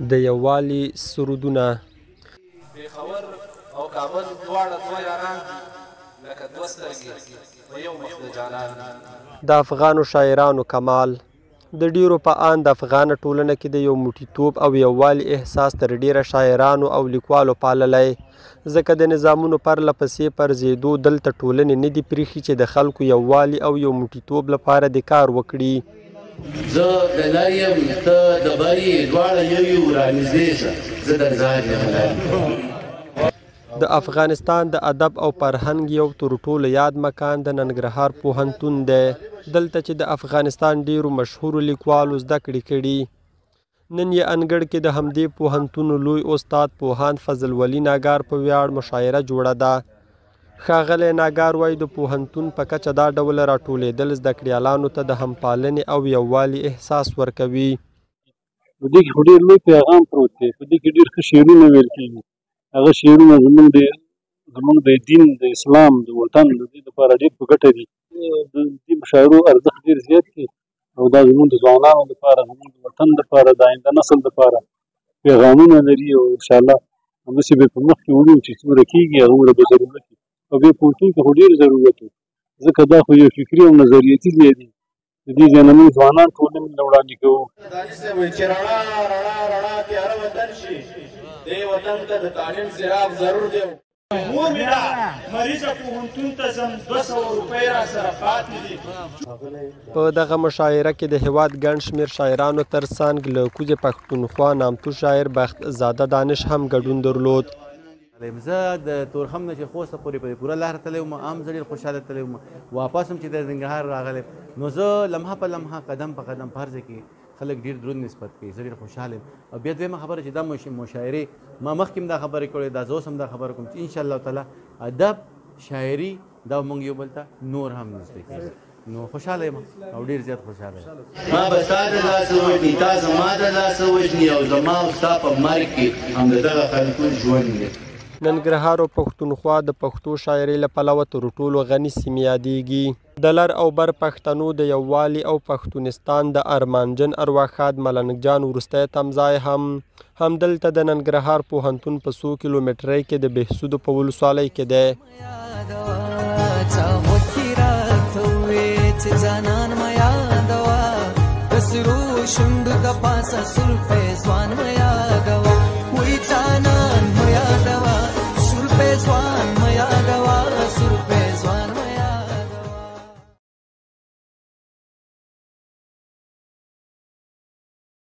د یووالي سرودونه. پېښور او کابل دواړه دوه یاران دي لکه دوه سترګې په یو مخ د جانان. د افغانو شاعرانو کمال. د ډیرو په آن د افغانه ټولنه کې د یو موټیتوب او یووالي احساس تر ډیره شاعرانو او لیکوالو پاللی، ځکه د نظامونو پرله پسې پرځېدو دلته ټولنې نه دي پرېښي چې د خلکو یووالي او یو موټیتوب لپاره د کار وکړي. زه د لر یم ته د بر یې دواړه یو یو رانږدې شه زه در ځان یم لر. د افغانستان د ادب او فرهنګ یو تر ټولو یاد مکان د ننګرهار پوهنتون دی، دلته چې د افغانستان ډیرو مشهورو لیکوالو زده کړې کړي. نن یې انګړ کې د همدې پوهنتون لوی استاد پوهاند فضل ولي ناګار په ویاړ مشاعره جوړه ده. ښاغلی ناګار وایي د پوهنتون په کچه دا ډول راټولېدل زده کړیالانو ته د همپالنې او یووالي احساس ورکوي. په دې کې خو ډېر لوی پیغام پروت دی، په دې کې ډېر ښه شعرونه ویل کېږي. هغه شعرونه زموږ د دین، د اسلام، د وطن د دې لپاره ډېر په ګټه دي. د دې مشاعرو ارزښت ډېر زیات دی او دا زموږ د ځوانانو لپاره، زموږ د وطن لپاره، د آینده نسل لپاره پیغامونه لري او انشاءالله همداسې به په مخ کې وړو چې څومره کېږي هغومره به ضرورت وي. او بیا پوهنتون کې خو ډېر ضرورت و، ځکه دا خو یو فکري او نظریاتي ځای دی. د دې ځای نه موږ ځوانان ټولنې له وړاندې کوو. چې رڼا رڼا رڼا تیاره وطن شي، دې وطن ته د تعلیم څراغ ضرور دی. مور میړه مریضه پوهنتون ته ځم 200 روپۍ راسره پاتې دي. په دغه مشاعره کې د هیواد ګڼ شمېر شاعرانو تر څنګ له کوزې پښتونخوا نامتو شاعر بخت زاده دانش هم ګډون درلود. زه د تورخم نه چې خوسته پورې په پوره لاره تللی وم، هم زه ډېر خوشحاله تللی وم. واپس هم چې د ننګرهار راغلی نو زه لمحه په لمحه قدم په قدم په هر ځای کې خلک ډېر دروند نسبت کوي، زه ډېر خوشحاله یم. او بیا دویمه خبره چې دا مشاعرې ما مخکې هم دا خبرې کړې، دا زه اوس هم دا خبره کوم چې انشاءالله تعالی ادب شاعري دا موږ یو بل ته نور هم نږدې کېږي. نو خوشحاله یم او ډېر زیات خوشحاله یم. ما به ستا د لاسه وژني، تا زما د لاسه وژني او زما او ستا په مرګ کې هم د دغه خلکو ژوند دی. ننګرهار او پښتونخوا د پښتو شاعرۍ له پلوه تر ټولو غني سیمې یادېږي. د لر او بر پښتنو د یووالي او پښتونستان د ارمانجن ارواښاد ملنګ جان وروستی تمځای همدلته د ننګرهار پوهنتون په 100 کیلومترۍ کې د بهسودو په ولسوالۍ کې دی. شونډو د پاسه سور فیضوان میا